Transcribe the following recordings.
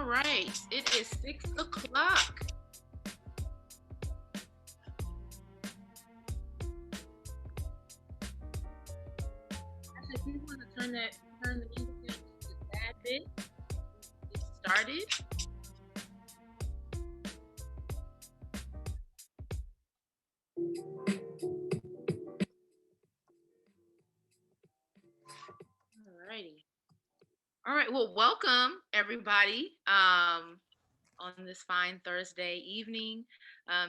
All right, it is 6 o'clock. Actually, if you want to turn the music down just a tad bit, get started. All righty. All right, well, welcome everybody on this fine Thursday evening.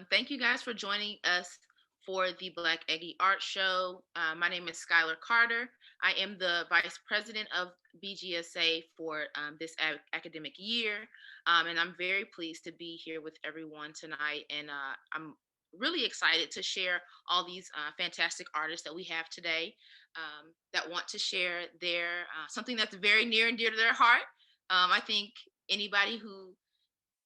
Thank you guys for joining us for the Black Aggie Art Show. My name is Skylar Carter. I am the Vice President of BGSA for this academic year, and I'm very pleased to be here with everyone tonight, and I'm really excited to share all these fantastic artists that we have today that want to share their something that's very near and dear to their heart. I think anybody who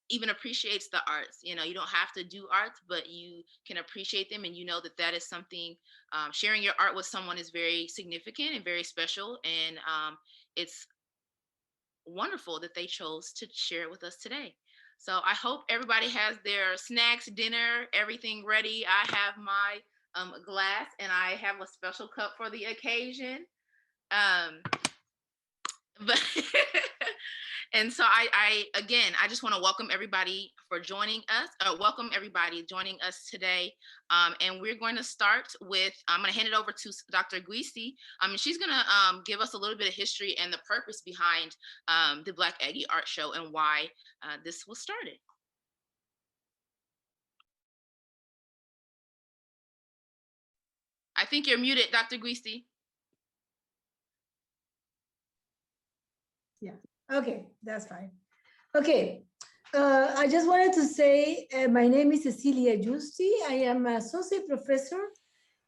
even appreciates the arts, you know, you don't have to do arts, but you can appreciate them, and you know that that is something, sharing your art with someone is very significant and very special, and it's wonderful that they chose to share it with us today. So I hope everybody has their snacks, dinner, everything ready. I have my glass, and I have a special cup for the occasion. But and so I again, I just want to welcome everybody for joining us. Welcome everybody joining us today. And we're going to start with, I'm going to hand it over to Dr. Guisi. And she's going to give us a little bit of history and the purpose behind the Black Aggie Art Show and why this was started. I think you're muted, Dr. Guisi. Yeah, okay, that's fine. Okay, I just wanted to say my name is Cecilia Giusti. I am an associate professor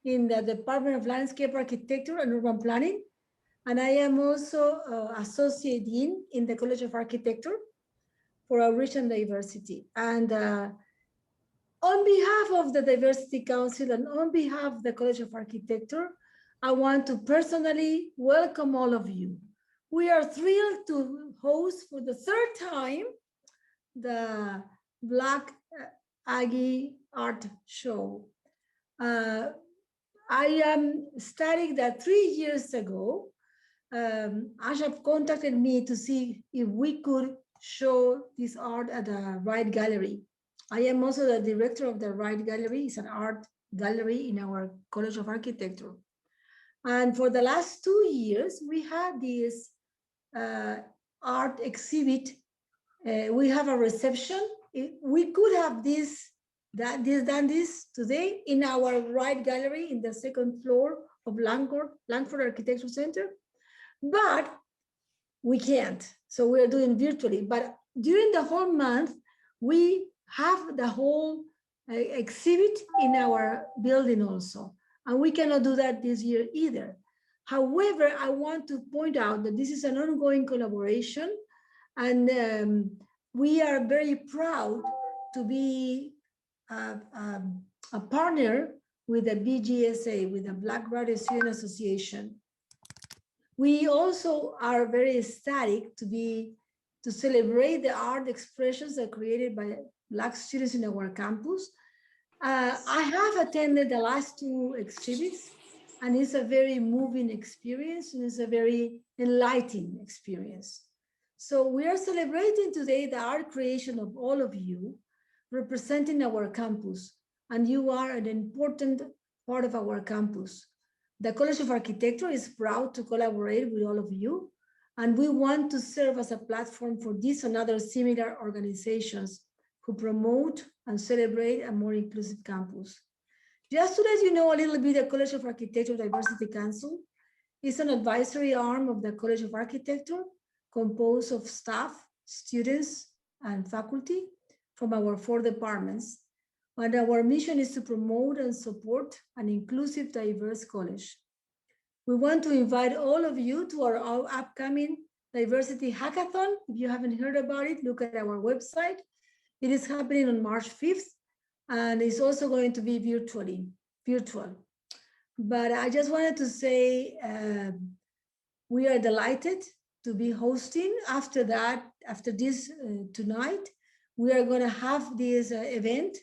in the Department of Landscape Architecture and Urban Planning. And I am also associate dean in the College of Architecture for Outreach and Diversity. And on behalf of the Diversity Council and on behalf of the College of Architecture, I want to personally welcome all of you. We are thrilled to host for the third time the Black Aggie Art Show. I am studying that 3 years ago. Ashaf contacted me to see if we could show this art at the Wright Gallery. I am also the director of the Wright Gallery. It's an art gallery in our College of Architecture. And for the last 2 years, we had this art exhibit. We have a reception. We could have done this today in our Wright Gallery in the second floor of Langford Architecture Center, but we can't. So we are doing virtually. But during the whole month, we have the whole exhibit in our building also. And we cannot do that this year either. However, I want to point out that this is an ongoing collaboration, and we are very proud to be a partner with the BGSA, with the Black Writers Student Association. We also are very ecstatic to celebrate the art expressions that are created by Black students in our campus. I have attended the last 2 exhibits, and it's a very moving experience, and it's a very enlightening experience. So we are celebrating today the art creation of all of you, representing our campus, and you are an important part of our campus. The College of Architecture is proud to collaborate with all of you, and we want to serve as a platform for this and other similar organizations who promote and celebrate a more inclusive campus. Just to let you know a little bit, the College of Architecture Diversity Council is an advisory arm of the College of Architecture composed of staff, students, and faculty from our 4 departments. And our mission is to promote and support an inclusive, diverse college. We want to invite all of you to our upcoming Diversity Hackathon. If you haven't heard about it, look at our website. It is happening on March 5th, and it's also going to be virtual. But I just wanted to say we are delighted to be hosting. After that, after this tonight, we are going to have this event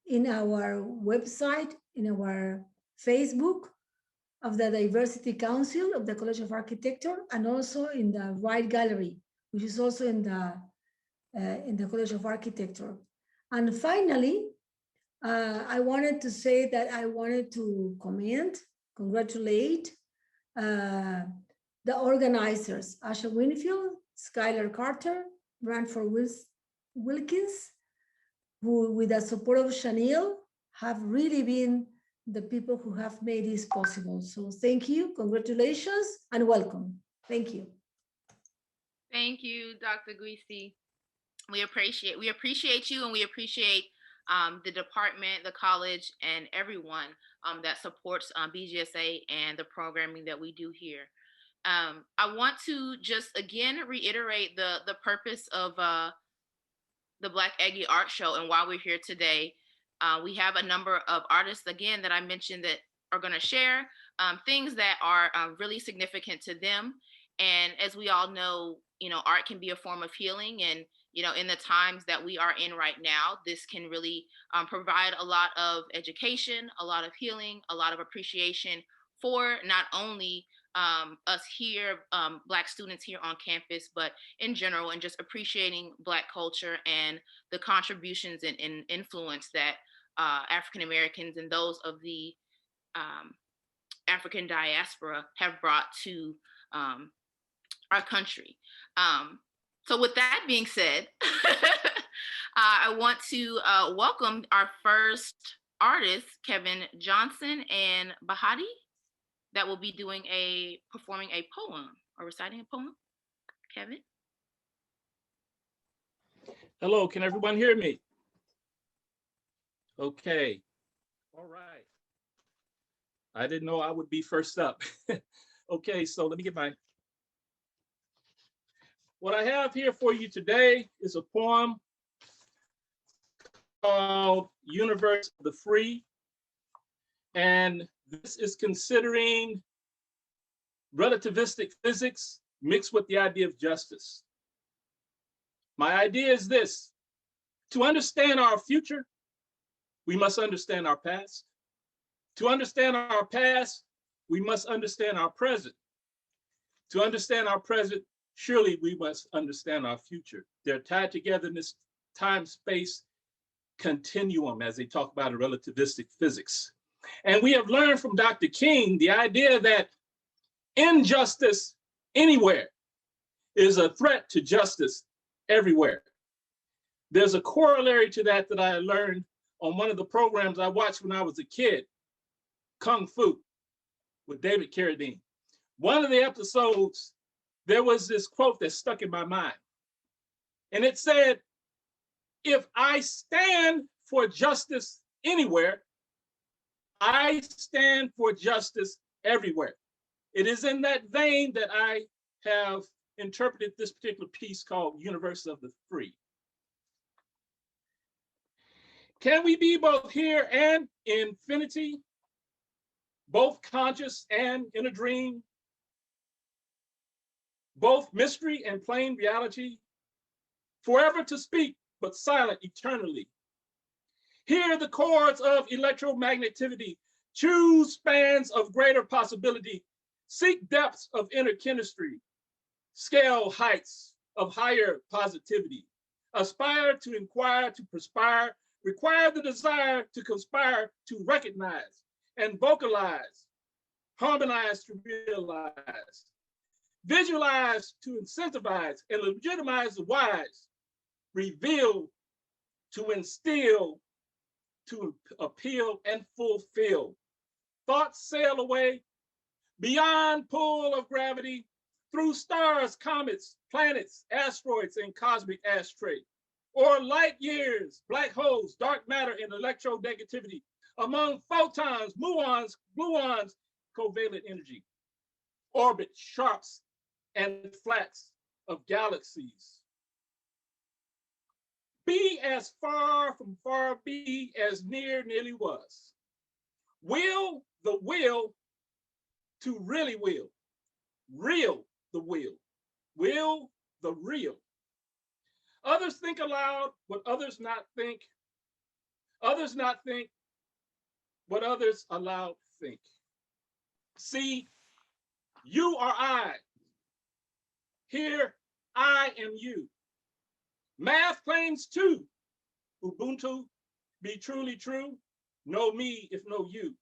in our website, in our Facebook of the Diversity Council of the College of Architecture, and also in the Wright Gallery, which is also in the College of Architecture. And finally, I wanted to say that I wanted to congratulate uh, the organizers, Asha Winfield, Skylar Carter, Branford Wilkins, who, with the support of Chanel, have really been the people who have made this possible. So thank you, congratulations, and welcome. Thank you. Thank you, Dr. Guisi. We appreciate you, and we appreciate the department, the college, and everyone that supports BGSA and the programming that we do here. I want to just again reiterate the purpose of the Black Aggie Art Show and why we're here today. We have a number of artists, again, that I mentioned that are going to share things that are really significant to them. And as we all know, art can be a form of healing. And, in the times that we are in right now, this can really provide a lot of education, a lot of healing, a lot of appreciation for not only us here, Black students here on campus, but in general, and just appreciating Black culture and the contributions and influence that African Americans and those of the African diaspora have brought to our country. So with that being said, I want to welcome our first artist, Kevin Johnson and Bahati, that will be performing a poem or reciting a poem. Kevin? Hello, can everyone hear me? Okay, all right. I didn't know I would be first up. Okay, so let me get what I have here for you today is a poem called Universe of the Free. And this is considering relativistic physics mixed with the idea of justice. My idea is this: to understand our future, we must understand our past. To understand our past, we must understand our present. To understand our present, surely we must understand our future. They're tied together in this time-space continuum, as they talk about in relativistic physics. And we have learned from Dr. King the idea that injustice anywhere is a threat to justice everywhere. There's a corollary to that I learned on one of the programs I watched when I was a kid, Kung Fu, with David Carradine. One of the episodes, there was this quote that stuck in my mind. And it said, if I stand for justice anywhere, I stand for justice everywhere. It is in that vein that I have interpreted this particular piece called Universe of the Free. Can we be both here and infinity, both conscious and in a dream, both mystery and plain reality, forever to speak, but silent eternally? Hear the chords of electromagnetivity, choose spans of greater possibility, seek depths of inner chemistry, scale heights of higher positivity, aspire to inquire, to perspire, require the desire to conspire, to recognize and vocalize, harmonize to realize, visualize to incentivize and legitimize the wise, reveal to instill, to appeal and fulfill. Thoughts sail away beyond pull of gravity, through stars, comets, planets, asteroids, and cosmic ashtray, or light years, black holes, dark matter, and electronegativity, among photons, muons, gluons, covalent energy, orbit sharps and flats of galaxies. Be as far from far be as near nearly was. Will the will to really will, real the will, will the real. Others think aloud what others not think. Others not think what others aloud think. See, you are I. Here, I am you. Math claims two. Ubuntu, be truly true. No me if no you.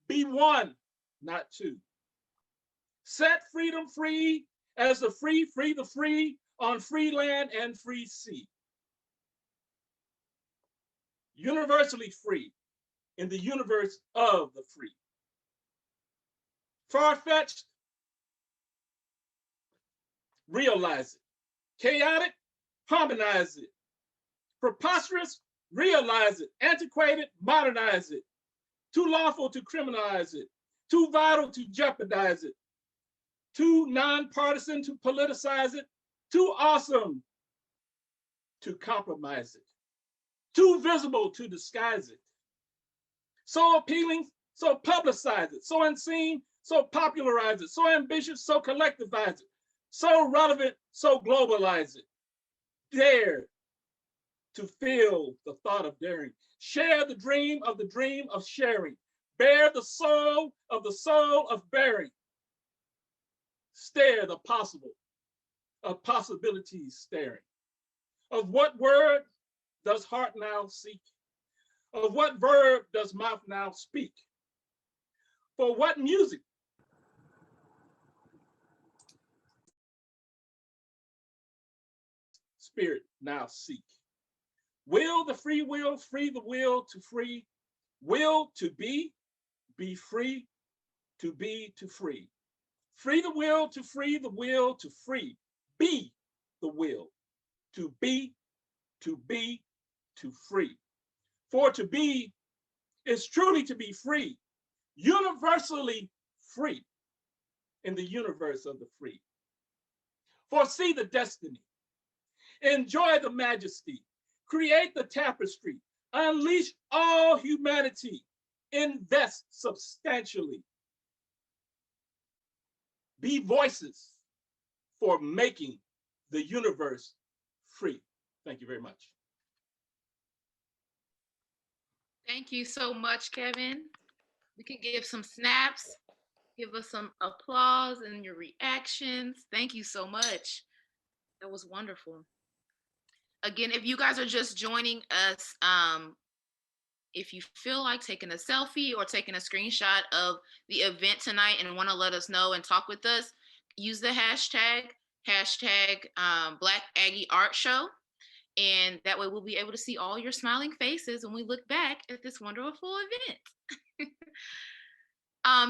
Be one, not two. Set freedom free as the free free the free on free land and free sea. Universally free in the universe of the free. Far-fetched, realize it. Chaotic, harmonize it. Preposterous, realize it. Antiquated, modernize it. Too lawful to criminalize it. Too vital to jeopardize it. Too nonpartisan to politicize it. Too awesome to compromise it. Too visible to disguise it. So appealing, so publicize it. So unseen, so popularize it. So ambitious, so collectivize it. So relevant, so globalize it. Dare to feel the thought of daring. Share the dream of sharing. Bear the soul of bearing. Stare the possible of possibilities staring. Of what word does heart now seek? Of what verb does mouth now speak? For what music spirit now seek? Will the free will free the will to free? Will to be free, to be to free. Free the will to free the will to free. Be the will to be to free. For to be is truly to be free, universally free in the universe of the free. Foresee the destiny, enjoy the majesty, create the tapestry, unleash all humanity, invest substantially. Be voices for making the universe free. Thank you very much. Thank you so much, Kevin. We can give some snaps, give us some applause and your reactions. Thank you so much. That was wonderful. Again, if you guys are just joining us, if you feel like taking a selfie or taking a screenshot of the event tonight and want to let us know and talk with us, use the hashtag Black Aggie Art Show. And that way we'll be able to see all your smiling faces when we look back at this wonderful event.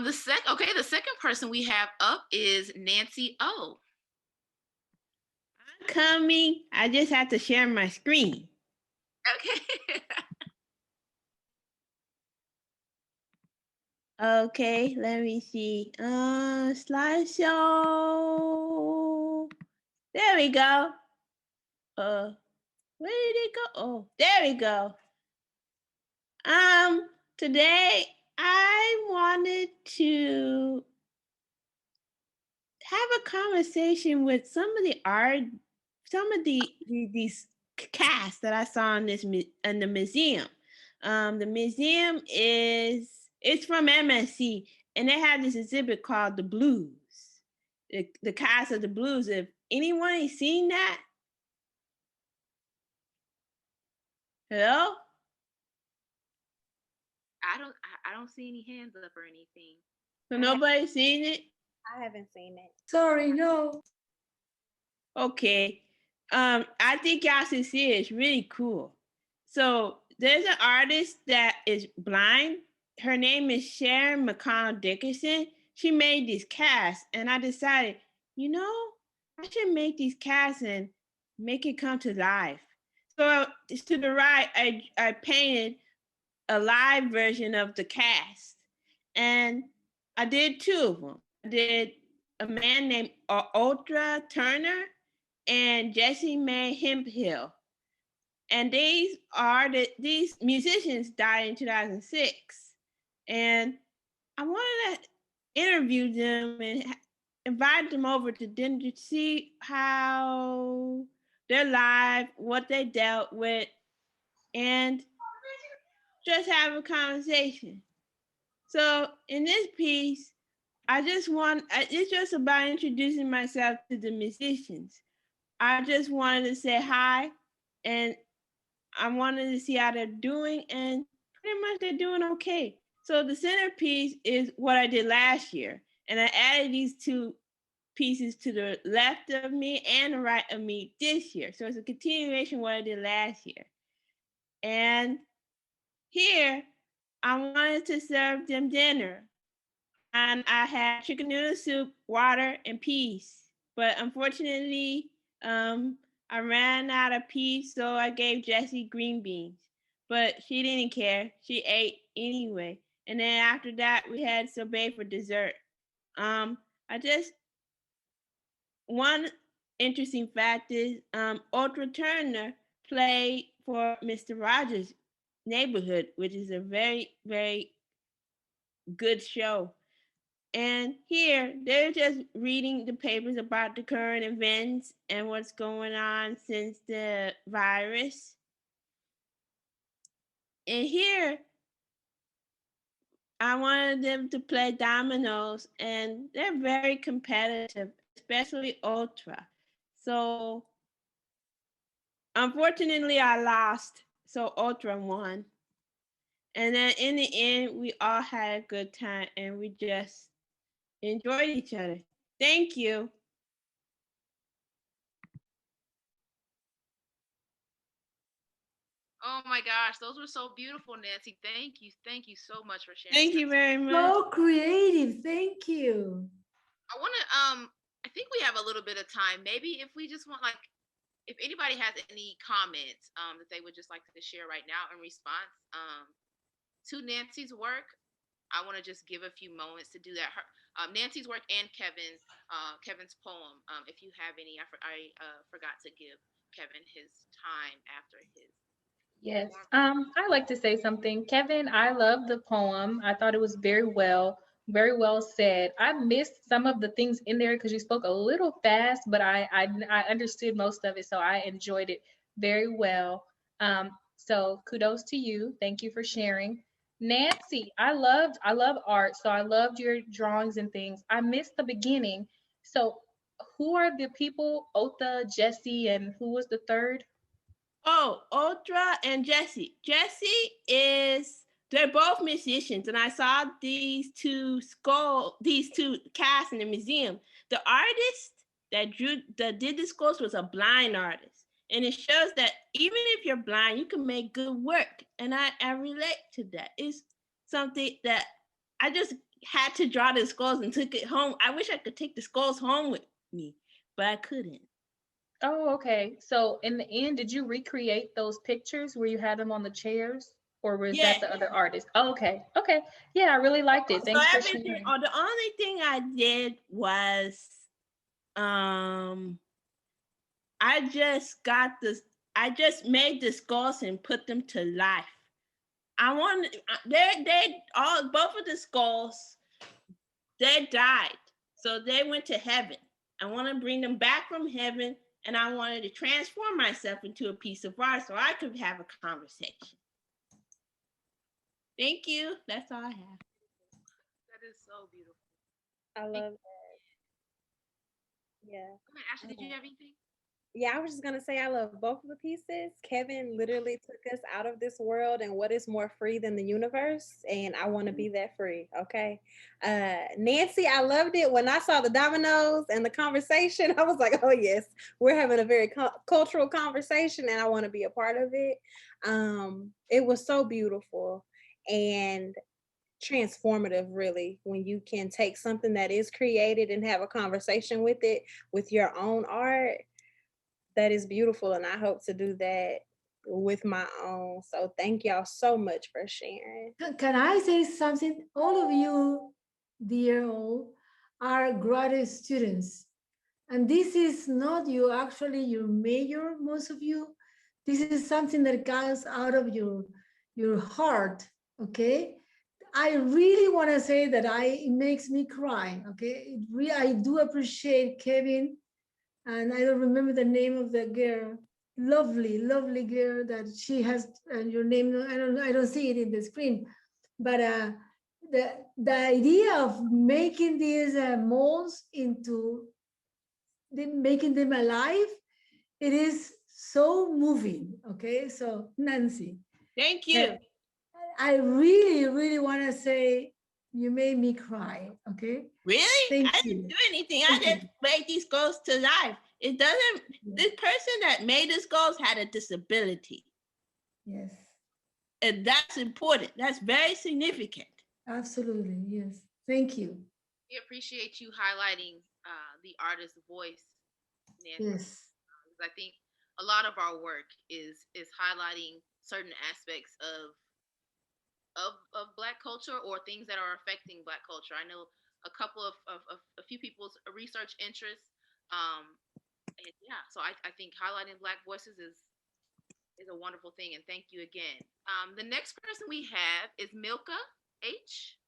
The second person we have up is Nancy O. I'm coming. I just have to share my screen. Okay. Okay, let me see. Slideshow. There we go. Where did it go? Oh, there we go. Today I wanted to have a conversation with some of these casts that I saw in the museum. The museum it's from MSC, and they have this exhibit called The Blues. The cast of The Blues. If anyone has seen that, hello? I don't see any hands up or anything. So nobody's seen it? I haven't seen it. Sorry, no. Okay. I think y'all should see it. It's really cool. So there's an artist that is blind. Her name is Sharon McConnell Dickinson. She made these casts, and I decided, I should make these casts and make it come to life. So to the right, I painted a live version of the cast, and I did two of them. I did a man named Ultra Turner and Jessie Mae Hemphill. And these musicians died in 2006. And I wanted to interview them and invite them over to dinner to see how their life, what they dealt with, and just have a conversation. So in this piece, it's just about introducing myself to the musicians. I just wanted to say hi, and I wanted to see how they're doing, and pretty much they're doing okay. So the centerpiece is what I did last year, and I added these two pieces to the left of me and the right of me this year. So it's a continuation of what I did last year. And here, I wanted to serve them dinner, and I had chicken noodle soup, water, and peas. But unfortunately, I ran out of peas, so I gave Jessie green beans. But she didn't care. She ate anyway. And then after that, we had sorbet for dessert. I just one interesting fact is Ultra Turner played for Mr. Rogers' Neighborhood, which is a very, very good show. And here, they're just reading the papers about the current events and what's going on since the virus. And here, I wanted them to play dominoes, and they're very competitive, especially Ultra. So, unfortunately, I lost. So, Ultra won. And then in the end, we all had a good time and we just enjoyed each other. Thank you. Oh my gosh, those were so beautiful, Nancy. Thank you. Thank you so much for sharing. Thank you very much. So creative. Thank you. I want to I think we have a little bit of time. Maybe if we just want, like, if anybody has any comments that they would just like to share right now in response to Nancy's work, I want to just give a few moments to do that. Nancy's work and Kevin's poem. If you have any, I forgot to give Kevin his time after his. Yes. I like to say something. Kevin, I love the poem. I thought it was very well said. I missed some of the things in there because you spoke a little fast, but I understood most of it, so I enjoyed it very well. So kudos to you. Thank you for sharing. Nancy, I love art, so I loved your drawings and things. I missed the beginning. So who are the people? Otha, Jesse, and who was the third? Oh, Ultra and Jesse. They're both musicians, and I saw these two casts in the museum. The artist that did the skulls was a blind artist. And it shows that even if you're blind, you can make good work. And I relate to that. It's something that I just had to draw the skulls and took it home. I wish I could take the skulls home with me, but I couldn't. Oh, okay. So in the end, did you recreate those pictures where you had them on the chairs, or was that the other artist? Oh, okay. Okay. Yeah, I really liked it. Thanks for sharing. The only thing I did was I just made the skulls and put them to life. Both of the skulls, they died. So they went to heaven. I want to bring them back from heaven, and I wanted to transform myself into a piece of art so I could have a conversation. Thank you. That's all I have. That is so beautiful. I love that. Yeah. Come on, Ashley, did you have anything? Yeah, I was just gonna say I love both of the pieces. Kevin literally took us out of this world, and what is more free than the universe? And I want to be that free. Okay, Nancy, I loved it when I saw the dominoes and the conversation. I was like, oh yes, we're having a very cultural conversation, and I want to be a part of it. It was so beautiful and transformative, really, when you can take something that is created and have a conversation with it with your own art. That is beautiful, and I hope to do that with my own. So thank y'all so much for sharing. Can I say something? All of you, dear all, are graduate students. And this is not actually your major, most of you. This is something that comes out of your heart, okay? I really want to say that it makes me cry. Okay, I do appreciate Kevin, and I don't remember the name of the girl. Lovely, lovely girl that she has. And your name, I don't see it in the screen, but the idea of making these molds into making them alive, it is so moving. Okay, so Nancy, Thank you. I really, really want to say you made me cry. Okay. Really? Thank I you. didn't do anything. Thank I just made these goals to life. It doesn't, this person that made these goals had a disability. Yes. And that's important. That's very significant. Absolutely. Yes. Thank you. We appreciate you highlighting the artist's voice, Nancy. Yes. I think a lot of our work is highlighting certain aspects of Black culture or things that are affecting Black culture. I know a couple of a few people's research interests. And yeah, so I think highlighting Black voices is a wonderful thing. And thank you again. The next person we have is Milka H.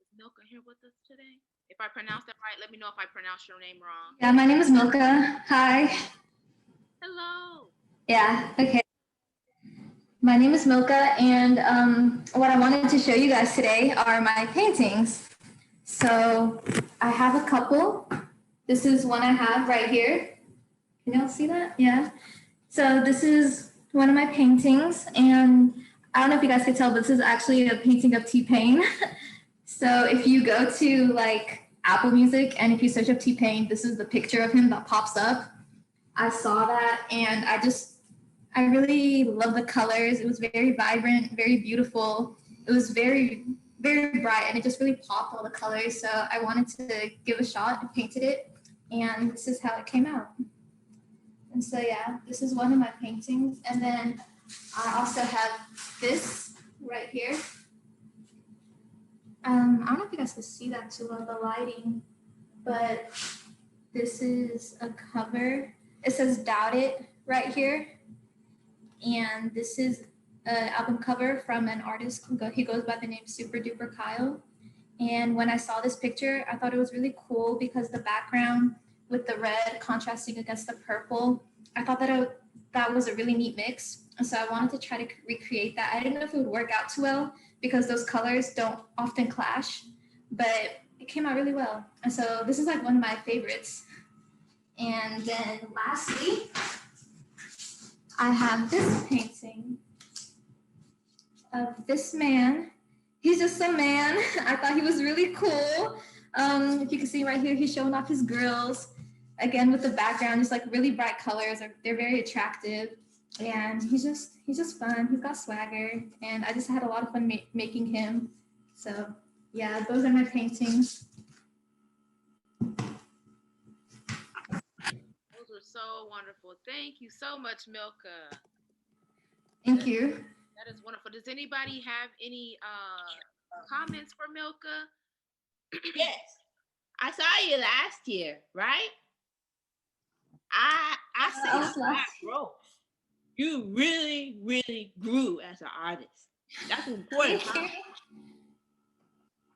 Is Milka here with us today? If I pronounce that right, let me know if I pronounce your name wrong. Yeah, my name is Milka. Hi. Hello. Yeah, okay. My name is Milka, and what I wanted to show you guys today are my paintings. So I have a couple. This is one I have right here. Can y'all see that? Yeah. So this is one of my paintings, and I don't know if you guys can tell, but this is actually a painting of T-Pain. So if you go to like Apple Music and if you search up T-Pain, this is the picture of him that pops up. I saw that and I really love the colors. It was very vibrant, very beautiful. It was very, very bright, and it just really popped all the colors. So I wanted to give a shot and painted it, and this is how it came out. And so yeah, this is one of my paintings. And then I also have this right here. I don't know if you guys can see that too well, the lighting, but this is a cover. It says Doubt It right here. And this is an album cover from an artist. He goes by the name Super Duper Kyle. And when I saw this picture, I thought it was really cool because the background with the red contrasting against the purple, I thought that was a really neat mix. And so I wanted to try to recreate that. I didn't know if it would work out too well because those colors don't often clash, but it came out really well. And so this is like one of my favorites. And then lastly, I have this painting of this man. He's just a man. I thought he was really cool. If you can see right here, he's showing off his grills. Again, with the background, just like really bright colors. They're very attractive. And he's just fun. He's got swagger. And I just had a lot of fun making him. So yeah, those are my paintings. Those were so wonderful. Thank you so much, Milka. Thank you. That is wonderful. Does anybody have any comments for Milka? Yes. I saw you last year, right? I see black growth. You really, really grew as an artist. That's important.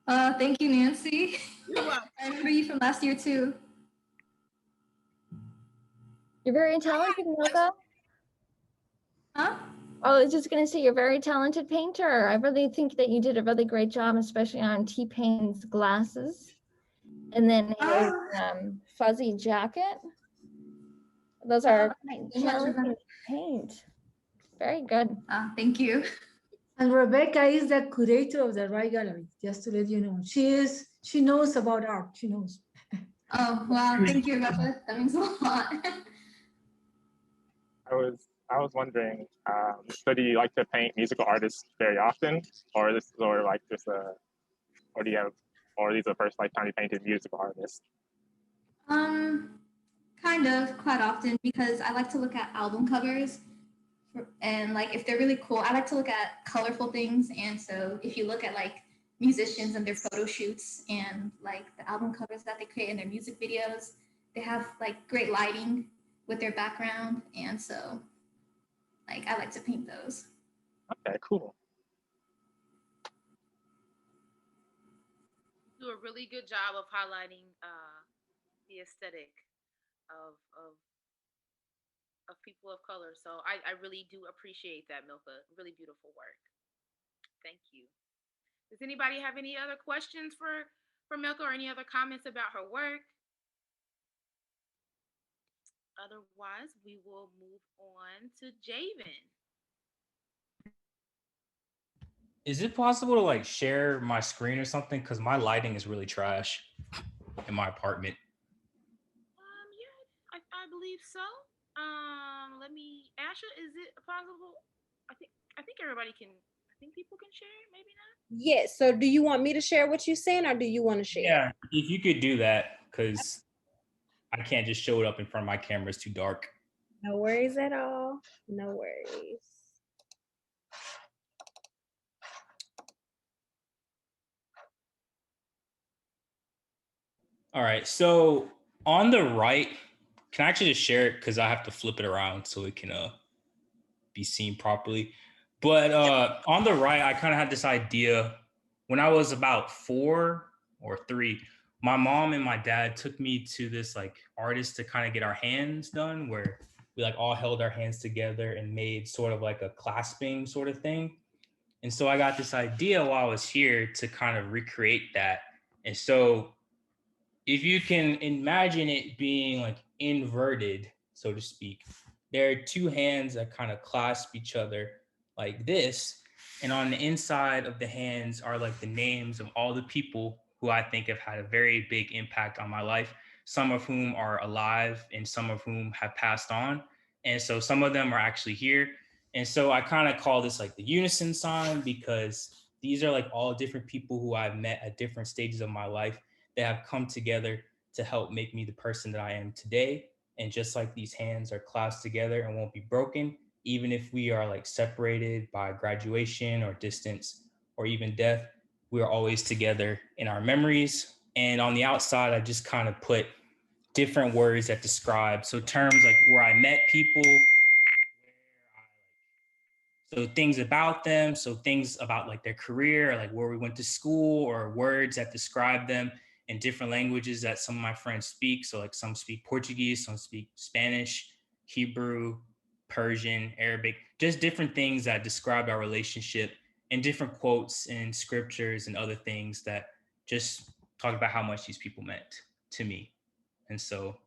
Thank you, Nancy. You're welcome. I remember you from last year too. You're very talented, Milka. Huh? I was just going to say you're a very talented painter. I really think that you did a really great job, especially on T-Pain's glasses. And then his fuzzy jacket. Those are challenging paint. Very good. Thank you. And Rebecca is the curator of the Rye Gallery, just to let you know. She knows about art, she knows. Oh, wow. Thank you, Rebecca. That means a lot. I was wondering, so do you like to paint musical artists very often, or are these the first time you painted musical artists? Kind of, quite often, because I like to look at album covers, and like if they're really cool, I like to look at colorful things. And so if you look at like musicians and their photo shoots and like the album covers that they create in their music videos, they have like great lighting with their background, and so like I like to paint those. Okay, cool. do a really good job of highlighting the aesthetic of of of people of color. So I really do appreciate that, Milka. Really beautiful work. Thank you. Does anybody have any other questions for Milka or any other comments about her work? Otherwise, we will move on to Javen. Is it possible to like share my screen or something? Because my lighting is really trash in my apartment. Yeah, I believe so. Let me, Asha, is it possible? I think everybody can. I think people can share. Maybe not. Yes. So, do you want me to share what you're saying, or do you want to share? Yeah, if you could do that, because I can't just show it up in front of my camera. It's too dark. No worries at all. No worries. All right. So on the right, can I actually just share it because I have to flip it around so it can be seen properly. But on the right, I kind of had this idea when I was about 4 or 3. My mom and my dad took me to this like artist to kind of get our hands done, where we like all held our hands together and made sort of like a clasping sort of thing. And so I got this idea while I was here to kind of recreate that. And so if you can imagine it being like inverted, so to speak, there are two hands that kind of clasp each other like this. And on the inside of the hands are like the names of all the people who I think have had a very big impact on my life, some of whom are alive and some of whom have passed on. And so some of them are actually here. And so I kind of call this like the unison sign, because these are like all different people who I've met at different stages of my life that have come together to help make me the person that I am today. And just like these hands are clasped together and won't be broken, even if we are like separated by graduation or distance or even death, we are always together in our memories. And on the outside, I just kind of put different words that describe, so terms like where I met people, so things about them, so things about like their career, or like where we went to school, or words that describe them in different languages that some of my friends speak. So like some speak Portuguese, some speak Spanish, Hebrew, Persian, Arabic, just different things that describe our relationship, and different quotes and scriptures and other things that just talk about how much these people meant to me. And so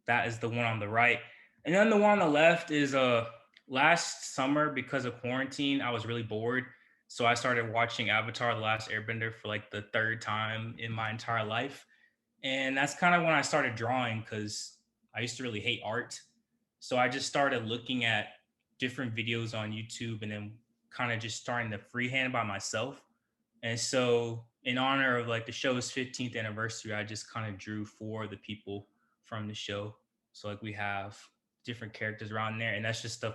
that is the one on the right. And then the one on the left is last summer, because of quarantine, I was really bored. So I started watching Avatar: The Last Airbender for like the 3rd time in my entire life. And that's kind of when I started drawing, because I used to really hate art. So I just started looking at different videos on YouTube and then kind of just starting to freehand by myself. And so in honor of like the show's 15th anniversary, I just kind of drew 4 of the people from the show. So like we have different characters around there. And that's just stuff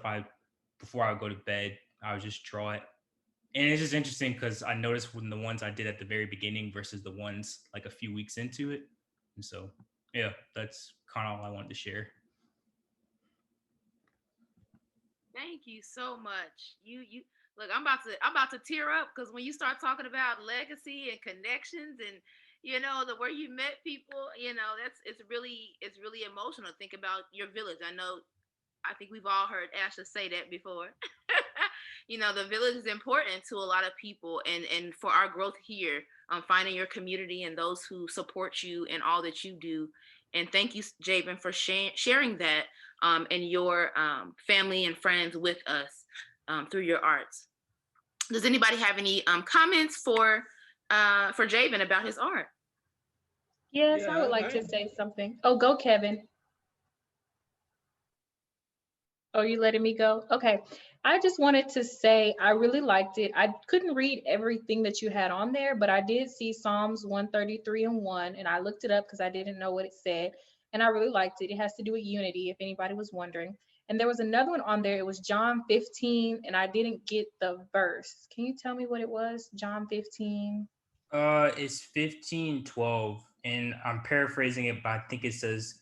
before I would go to bed, I would just draw it. And it's just interesting because I noticed when the ones I did at the very beginning versus the ones like a few weeks into it. And so, yeah, that's kind of all I wanted to share. Thank you so much. You look, I'm about to tear up, because when you start talking about legacy and connections and the where you met people, it's really emotional. Think about your village. I think we've all heard Asha say that before. The village is important to a lot of people, and for our growth here, finding your community and those who support you and all that you do. And thank you, Jabin, for sharing that and your family and friends with us through your arts. Does anybody have any comments for Jabin about his art? Yes, I would like to say something. Oh, go, Kevin. Oh, you letting me go? Okay. I just wanted to say I really liked it. I couldn't read everything that you had on there, but I did see Psalms 133:1, and I looked it up because I didn't know what it said, and I really liked it. It has to do with unity, if anybody was wondering. And there was another one on there. It was John 15, and I didn't get the verse. Can you tell me what it was? John 15. It's 15:12, and I'm paraphrasing it, but I think it says,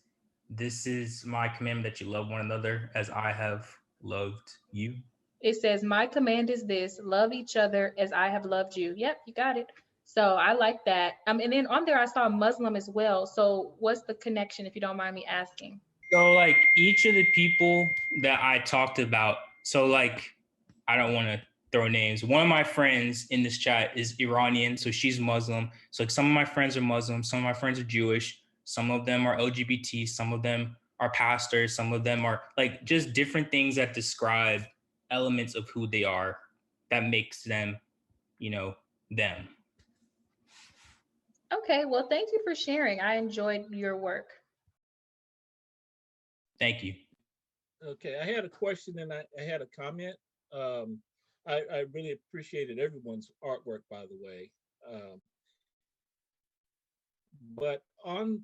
"This is my commandment, that you love one another as I have loved you." It says, "My command is this: love each other as I have loved you." Yep, you got it. So I like that. And then on there I saw Muslim as well. So what's the connection, if you don't mind me asking? So like each of the people that I talked about, so like I don't want to throw names. One of my friends in this chat is Iranian, so she's Muslim. So like some of my friends are Muslim, some of my friends are Jewish, some of them are LGBT, some of them are pastors, some of them are like just different things that describe elements of who they are that makes them, you know, them. Okay, well, thank you for sharing. I enjoyed your work. Thank you. Okay, I had a question and I had a comment. I really appreciated everyone's artwork, by the way. But on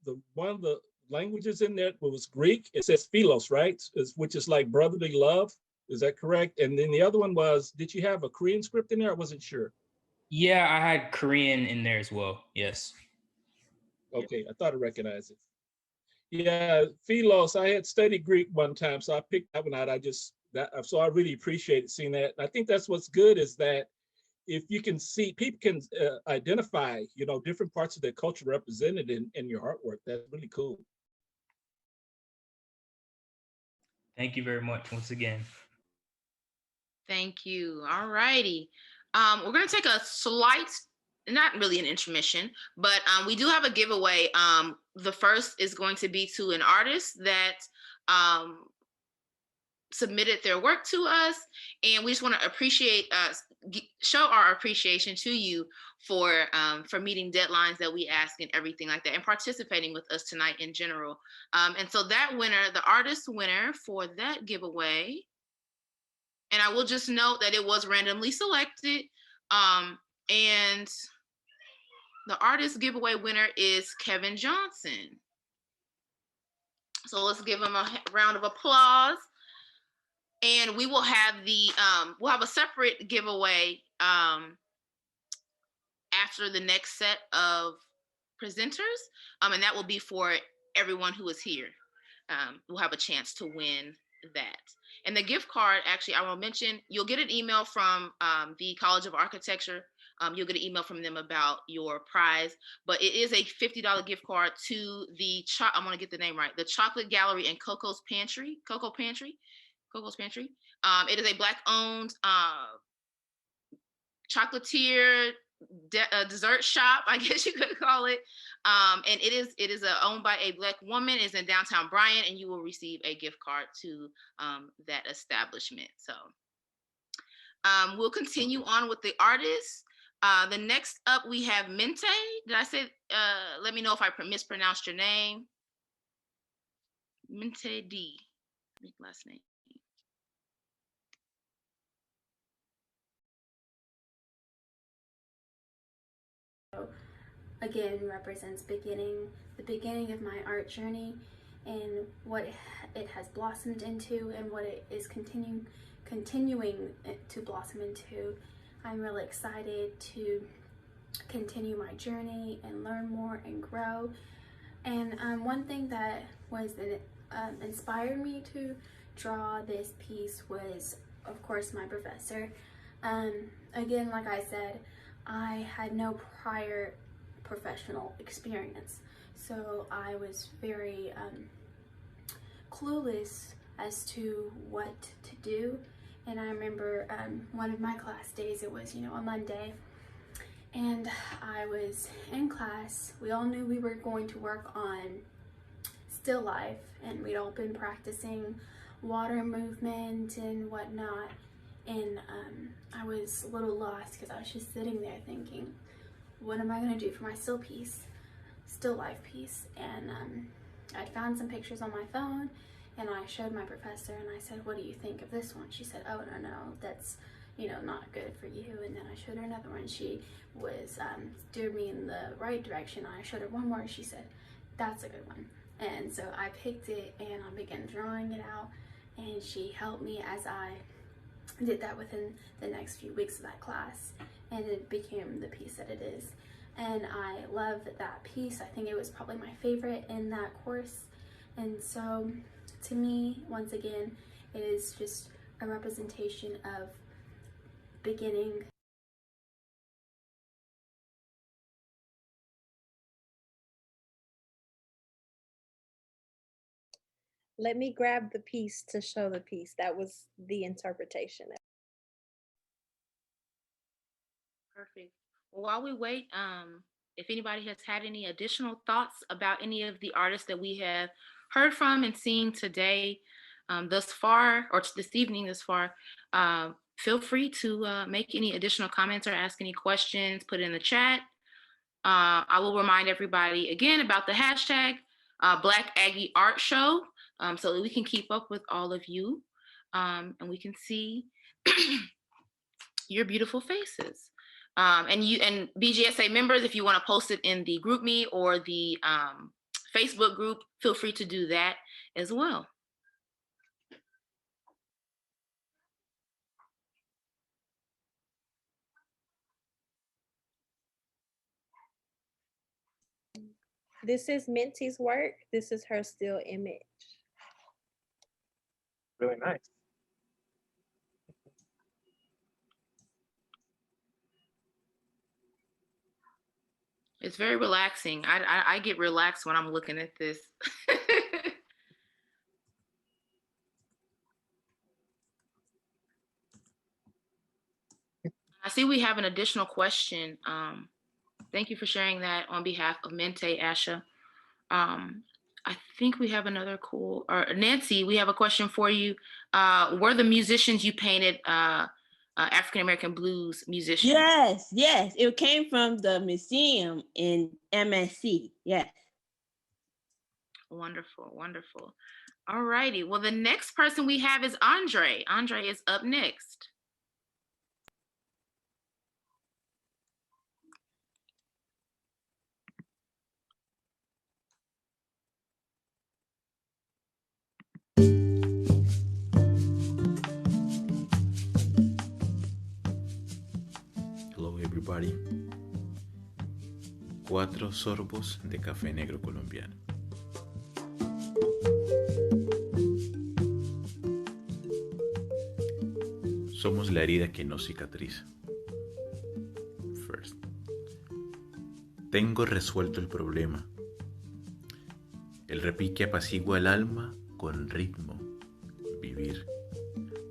the one of the languages in there was Greek. It says philos, right? Which is like brotherly love. Is that correct? And then the other one was, did you have a Korean script in there? I wasn't sure. Yeah, I had Korean in there as well. Yes. Okay, I thought I recognized it. Yeah, philos. I had studied Greek one time, so I picked that one out. So I really appreciated seeing that. I think that's what's good is that if you can see, people can identify, you know, different parts of their culture represented in your artwork. That's really cool. Thank you very much once again. Thank you. All righty. We're going to take a slight, not really an intermission, but we do have a giveaway. The first is going to be to an artist that submitted their work to us, and we just want to appreciate show our appreciation to you for meeting deadlines that we ask and everything like that, and participating with us tonight in general. And so that winner, the artist winner for that giveaway, and I will just note that it was randomly selected, and the artist giveaway winner is Kevin Johnson. So let's give him a round of applause. And we will have we'll have a separate giveaway after the next set of presenters, and that will be for everyone who is here. We'll have a chance to win that. And the gift card, actually, I will mention, you'll get an email from the College of Architecture. You'll get an email from them about your prize, but it is a $50 gift card to the, I'm gonna get the name right, the Chocolate Gallery and Coco's Pantry. It is a Black-owned chocolatier dessert shop, I guess you could call it. And it is owned by a Black woman. It's in downtown Bryan, and you will receive a gift card to that establishment. So we'll continue on with the artists. The next up we have Mente. Did I say? Let me know if I mispronounced your name. Mente D. Last name. Again represents the beginning of my art journey, and what it has blossomed into and what it is continuing to blossom into. I'm really excited to continue my journey and learn more and grow. And one thing that was inspired me to draw this piece was, of course, my professor. Again, like I said, I had no prior professional experience, so I was very clueless as to what to do. And I remember one of my class days, it was, a Monday, and I was in class. We all knew we were going to work on still life, and we'd all been practicing water movement and whatnot. And I was a little lost because I was just sitting there thinking, what am I going to do for my still life piece? And I'd found some pictures on my phone, and I showed my professor, and I said, what do you think of this one? She said, oh, no, that's, not good for you. And then I showed her another one. She was steered me in the right direction. I showed her one more. She said, that's a good one. And so I picked it, and I began drawing it out, and she helped me as I did that within the next few weeks of that class, and it became the piece that it is. And I love that piece. I think it was probably my favorite in that course. And so to me, once again, it is just a representation of beginning Let me grab the piece to show the piece. That was the interpretation. Perfect. Well, while we wait, if anybody has had any additional thoughts about any of the artists that we have heard from and seen today, thus far, or this evening thus far, feel free to make any additional comments or ask any questions, put it in the chat. I will remind everybody again about the hashtag Black Aggie Art Show, so that we can keep up with all of you, and we can see your beautiful faces. And you and BGSA members, if you want to post it in the GroupMe or the Facebook group, feel free to do that as well. This is Minty's work. This is her still image. Really nice. It's very relaxing. I get relaxed when I'm looking at this. I see we have an additional question. Thank you for sharing that on behalf of Mente Asha. I think we have another cool, or Nancy, we have a question for you. Were the musicians you painted African-American blues musicians? Yes. It came from the museum in MSC. Yes. Wonderful. All righty. Well, the next person we have is Andre. Andre is up next. Hello everybody. 4 sorbos de café negro colombiano. Somos la herida que no cicatriza. First. Tengo resuelto el problema. El repique apacigua el alma con ritmo. Vivir.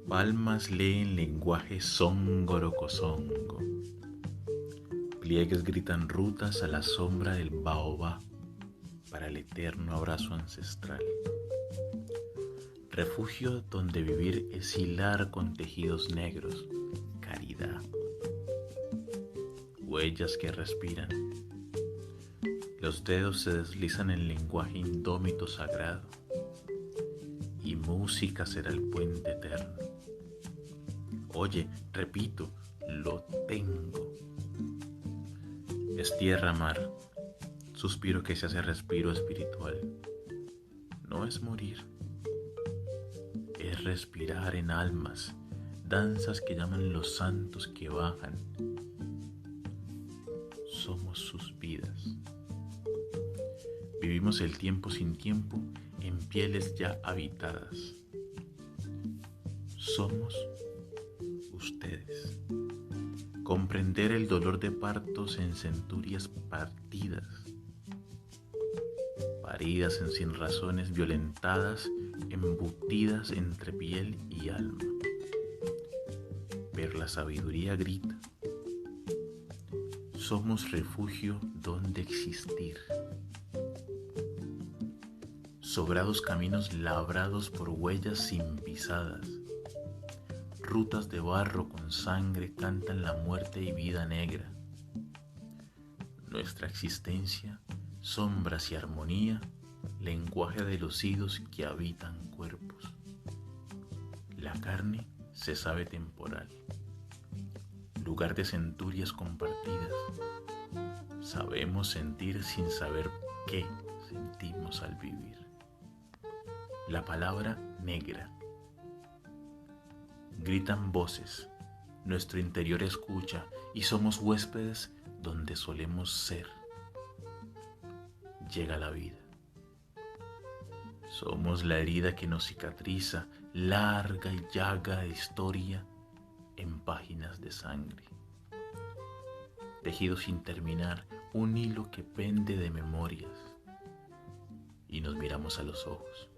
Palmas leen lenguaje zongorocosongo. Pliegues gritan rutas a la sombra del baobá para el eterno abrazo ancestral. Refugio donde vivir es hilar con tejidos negros, caridad. Huellas que respiran. Los dedos se deslizan en lenguaje indómito sagrado. Y música será el puente eterno. Oye, repito, lo tengo. Es tierra, mar, suspiro que se hace respiro espiritual. No es morir, es respirar en almas, danzas que llaman los santos que bajan. Somos sus vidas. Vivimos el tiempo sin tiempo en pieles ya habitadas. Somos ustedes. Comprender el dolor de partos en centurias partidas, paridas en sinrazones violentadas, embutidas entre piel y alma. Pero la sabiduría grita. Somos refugio donde existir. Sobrados caminos labrados por huellas sin pisadas. Rutas de barro con sangre cantan la muerte y vida negra. Nuestra existencia, sombras y armonía, lenguaje de los idos que habitan cuerpos. La carne se sabe temporal, lugar de centurias compartidas. Sabemos sentir sin saber qué sentimos al vivir. La palabra negra. Gritan voces, nuestro interior escucha y somos huéspedes donde solemos ser. Llega la vida. Somos la herida que nos cicatriza, larga y llaga de historia en páginas de sangre. Tejido sin terminar, un hilo que pende de memorias y nos miramos a los ojos.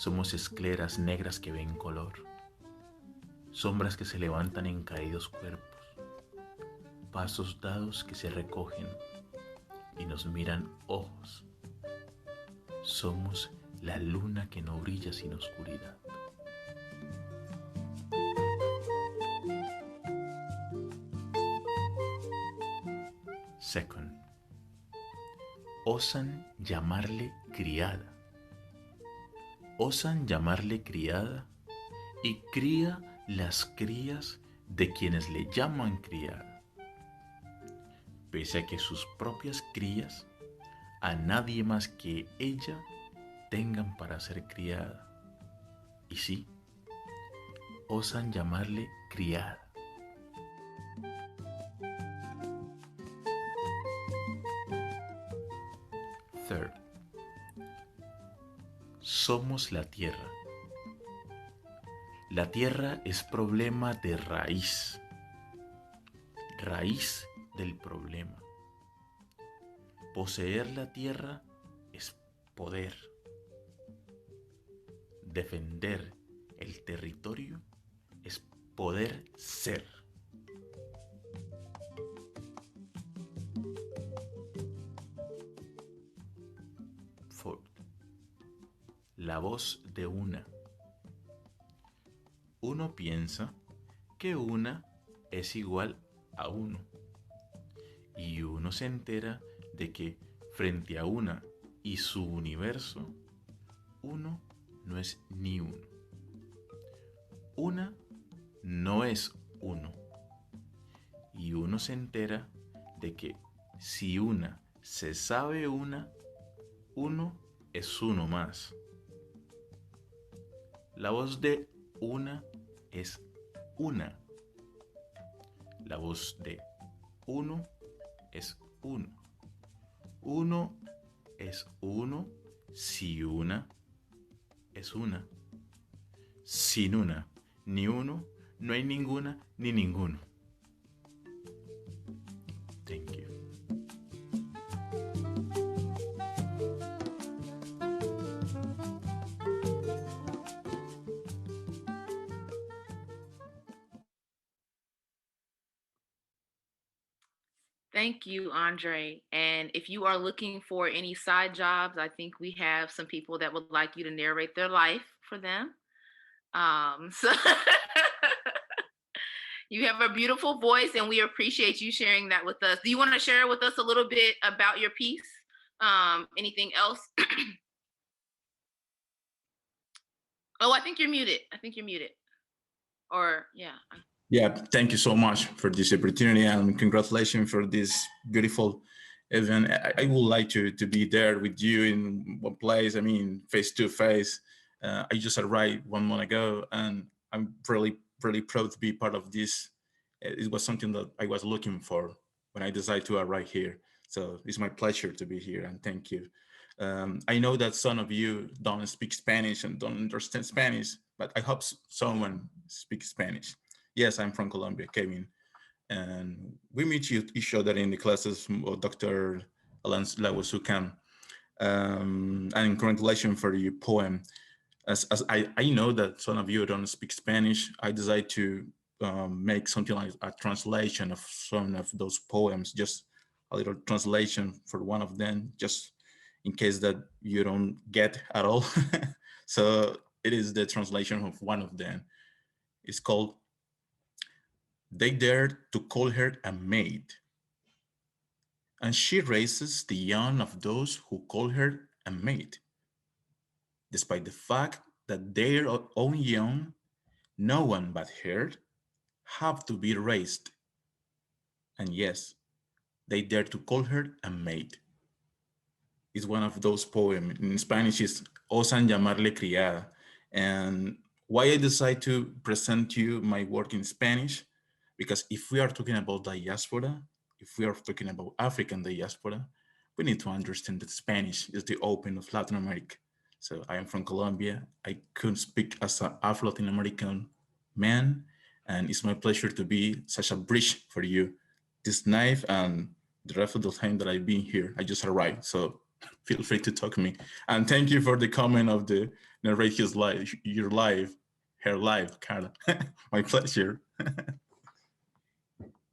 Somos escleras negras que ven color, sombras que se levantan en caídos cuerpos, pasos dados que se recogen y nos miran ojos. Somos la luna que no brilla sin oscuridad. Second, osan llamarle criada. Osan llamarle criada y cría las crías de quienes le llaman criada. Pese a que sus propias crías a nadie más que ella tengan para ser criada. Y sí, osan llamarle criada. Third, somos la tierra. La tierra es problema de raíz, raíz del problema. Poseer la tierra es poder. Defender el territorio es poder ser. Fourth, la voz de una. Uno piensa que una es igual a uno. Y uno se entera de que frente a una y su universo, uno no es ni uno. Una no es uno. Y uno se entera de que si una se sabe una, uno es uno más. La voz de una es una. La voz de uno es uno. Uno es uno si una es una. Sin una ni uno, no hay ninguna ni ninguno. Thank you. Thank you, Andre. And if you are looking for any side jobs, I think we have some people that would like you to narrate their life for them. So you have a beautiful voice, and we appreciate you sharing that with us. Do you want to share with us a little bit about your piece? Anything else? Oh, I think you're muted. Or yeah. Yeah, thank you so much for this opportunity, and congratulations for this beautiful event. I would like to be there with you in one place, I mean, face to face. I just arrived 1 month ago, and I'm really, really proud to be part of this. It was something that I was looking for when I decided to arrive here. So it's my pleasure to be here, and thank you. I know that some of you don't speak Spanish and don't understand Spanish, but I hope someone speaks Spanish. Yes, I'm from Colombia, Kevin. And we meet each other in the classes of Dr. Alan Lawasukan. And congratulations for your poem. As I know that some of you don't speak Spanish, I decided to make something like a translation of some of those poems, just a little translation for one of them, just in case that you don't get at all. So it is the translation of one of them. It's called "They Dared to Call Her a Maid, and she raises the young of those who call her a maid, despite the fact that their own young, no one but her, have to be raised. And yes, they dare to call her a maid." It's one of those poems. In Spanish, is "Osan llamarle criada." And why I decide to present you my work in Spanish, because if we are talking about diaspora, if we are talking about African diaspora, we need to understand that Spanish is the open of Latin America. So I am from Colombia. I could speak as an Afro-Latin American man, and it's my pleasure to be such a bridge for you this night and the rest of the time that I've been here. I just arrived. So feel free to talk to me. And thank you for the comment of the narrate his life, your life, her life, Carla. My pleasure.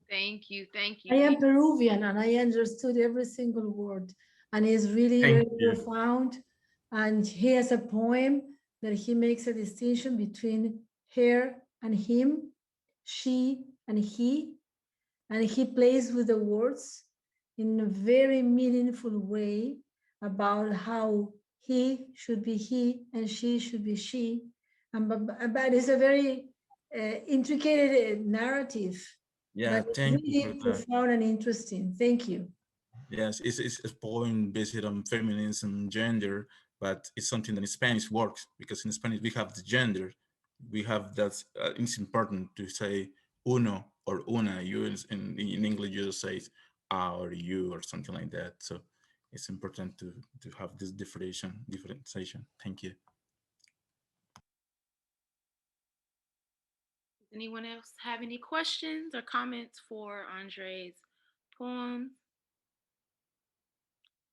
Thank you. Thank you. I am Peruvian and I understood every single word. And it's really Thank very you. profound. And he has a poem that he makes a distinction between her and him, she and he. And he plays with the words in a very meaningful way about how he should be he and she should be she. But it's a very intricate narrative. Yeah, But it's thank you for really that. profound and interesting. Thank you. Yes, it's a poem based on feminism, gender, but it's something that in Spanish works because in Spanish we have the gender. We have that, it's important to say uno or una. You in English you just say a or you or something like that. So it's important to have this differentiation. Thank you. Does anyone else have any questions or comments for Andre's poem?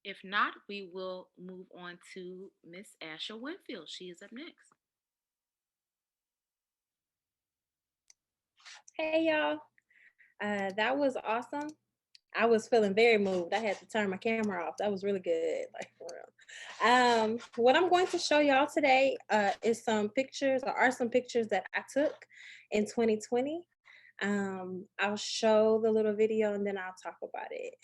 If not, we will move on to Miss Asha Winfield. She is up next. Hey y'all, that was awesome. I was feeling very moved. I had to turn my camera off. That was really good, like for real. What I'm going to show y'all today is some pictures, or are some pictures that I took in 2020. I'll show the little video and then I'll talk about it.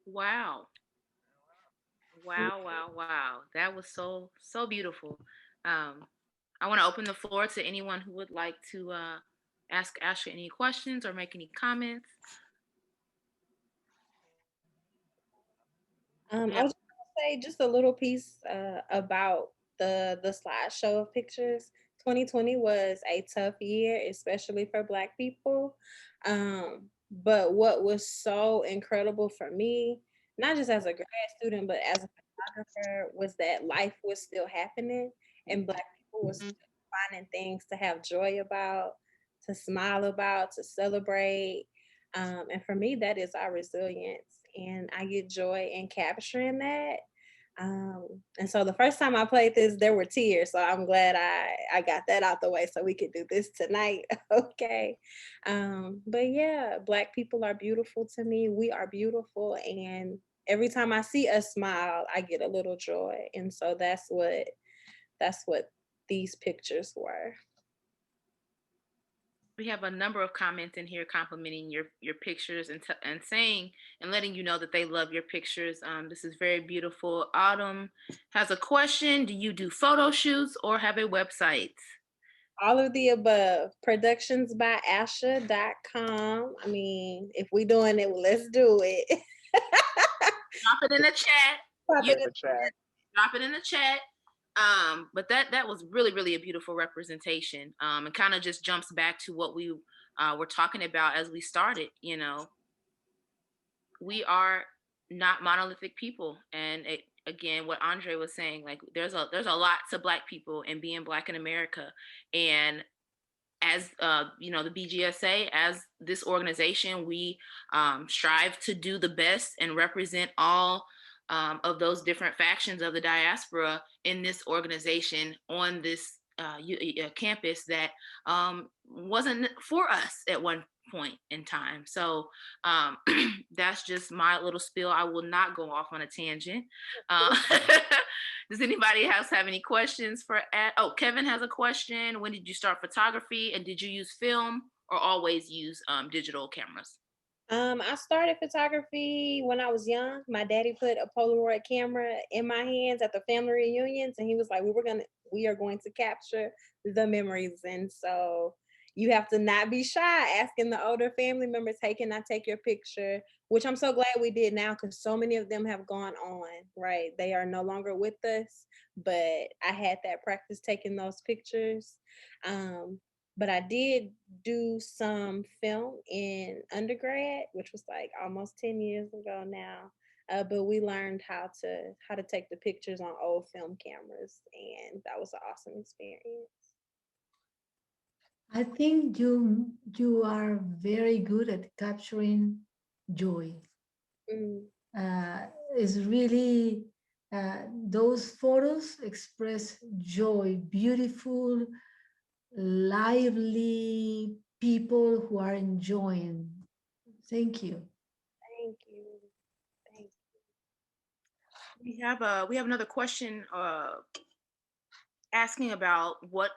Wow. Wow. That was so beautiful. Um, I want to open the floor to anyone who would like to ask Asha any questions or make any comments. I was going to say just a little piece about the slideshow of pictures. 2020 was a tough year, especially for Black people. But what was so incredible for me, not just as a grad student, but as a photographer, was that life was still happening and Black people was still finding things to have joy about, to smile about, to celebrate. And for me, that is our resilience. And I get joy in capturing that. And so the first time I played this, there were tears. So I'm glad I got that out the way so we could do this tonight. Okay. But yeah, Black people are beautiful to me. We are beautiful. And every time I see a smile, I get a little joy. And so that's what these pictures were. We have a number of comments in here complimenting your pictures and saying and letting you know that they love your pictures. This is very beautiful. Autumn has a question. Do you do photo shoots or have a website? All of the above. Productionsbyasha.com. I mean, if we doing it, let's do it. Drop it in the chat. Drop it in the chat. Drop it in the chat. But that was really a beautiful representation. And kind of just jumps back to what we were talking about as we started. You know, we are not monolithic people, and again, what Andre was saying, like there's a lot to Black people and being Black in America, and as you know, the BGSA, as this organization, we strive to do the best and represent all of those different factions of the diaspora in this organization on this campus that wasn't for us at one point in time. So that's just my little spiel. I will not go off on a tangent. Does anybody else have any questions for Kevin has a question. When did you start photography, and did you use film or always use digital cameras? I started photography when I was young. My daddy put a Polaroid camera in my hands at the family reunions, and he was like, we are going to capture the memories. And so you have to not be shy asking the older family members, hey, can I take your picture? Which I'm so glad we did now, because so many of them have gone on, right? They are no longer with us, but I had that practice taking those pictures. But I did do some film in undergrad, which was like almost 10 years ago now. But we learned how to take the pictures on old film cameras, and that was an awesome experience. I think you are very good at capturing joy. It's really those photos express joy, beautiful, lively people who are enjoying. Thank you. Thank you. We have another question asking about what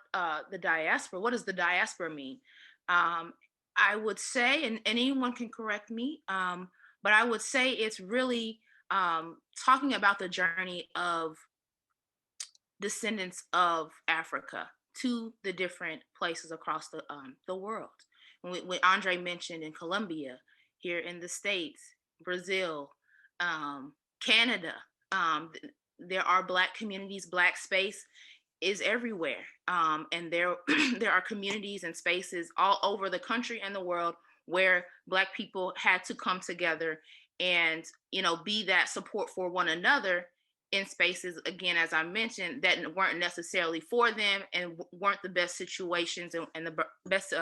the diaspora. What does the diaspora mean? I would say, and anyone can correct me, but I would say it's really talking about the journey of descendants of Africa to the different places across the world. When Andre mentioned in Colombia, here in the States, Brazil, Canada, there are Black communities. Black space is everywhere, and there are communities and spaces all over the country and the world where Black people had to come together and be that support for one another in spaces, again, as I mentioned, that weren't necessarily for them and weren't the best situations and the best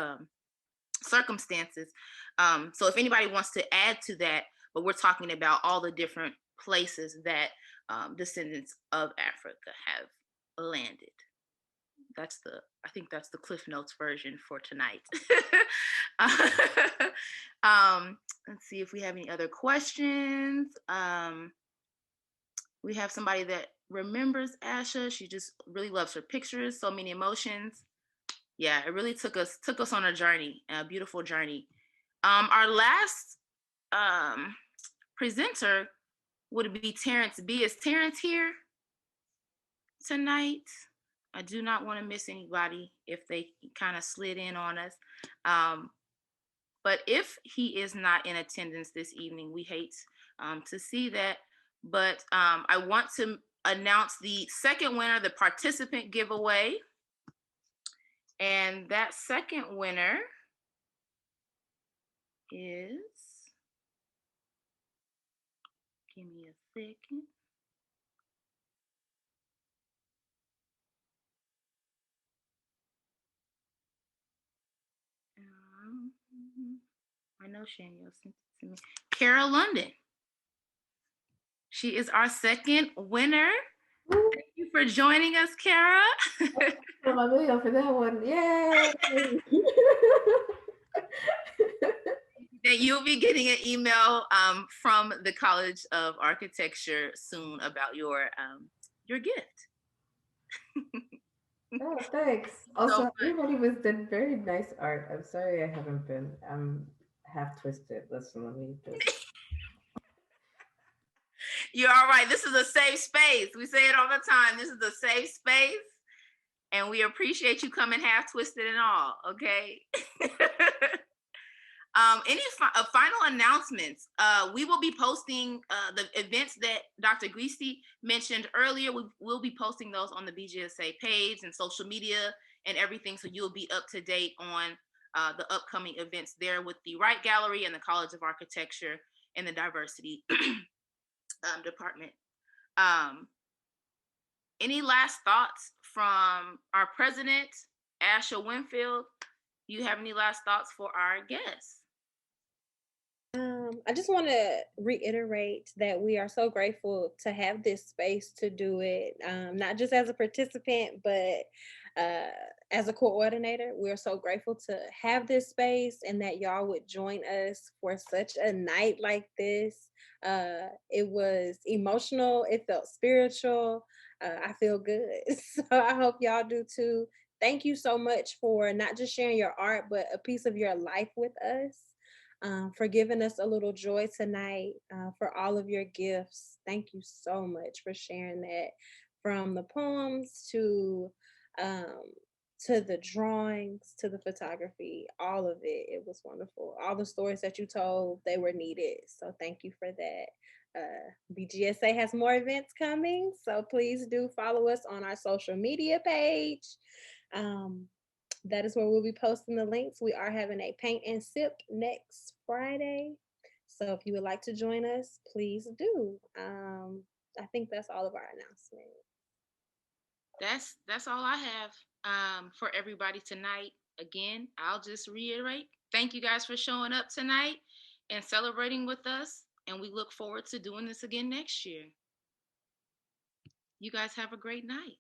circumstances. So if anybody wants to add to that, but we're talking about all the different places that descendants of Africa have landed. I think that's the Cliff Notes version for tonight. Let's see if we have any other questions. We have somebody that remembers Asha. She just really loves her pictures, so many emotions. Yeah, it really took us on a journey, a beautiful journey. Our last presenter would be Terrence B. Is Terrence here tonight? I do not want to miss anybody if they kind of slid in on us. But if he is not in attendance this evening, we hate to see that. But I want to announce the second winner, the participant giveaway. And that second winner is, give me a second. I know Shaniel sent it to me. Kara London. She is our second winner. Thank you for joining us, Kara. For my video for that one. Yay! That you'll be getting an email from the College of Architecture soon about your gift. Oh, thanks. Also, everybody was did very nice art. I'm sorry I haven't been. I'm half twisted. Listen, let me just. You're all right. This is a safe space. We say it all the time. This is a safe space, and we appreciate you coming half twisted and all. Okay. Any final announcements? We will be posting the events that Dr. Greasy mentioned earlier. We'll be posting those on the BGSA page and social media and everything, so you'll be up to date on the upcoming events there with the Wright Gallery and the College of Architecture and the Diversity Department. Any last thoughts from our president, Asha Winfield? You have any last thoughts for our guests? I just want to reiterate that we are so grateful to have this space to do it, not just as a participant, but as a coordinator. We're so grateful to have this space and that y'all would join us for such a night like this. It was emotional. It felt spiritual. I feel good. So I hope y'all do too. Thank you so much for not just sharing your art, but a piece of your life with us. For giving us a little joy tonight, for all of your gifts. Thank you so much for sharing that, from the poems to the drawings, to the photography, all of it. It was wonderful. All the stories that you told, they were needed. So thank you for that. BGSA has more events coming, so please do follow us on our social media page. That is where we'll be posting the links. We are having a paint and sip next Friday. So if you would like to join us, please do. I think that's all of our announcements. That's all I have for everybody tonight. Again, I'll just reiterate, thank you guys for showing up tonight and celebrating with us. And we look forward to doing this again next year. You guys have a great night.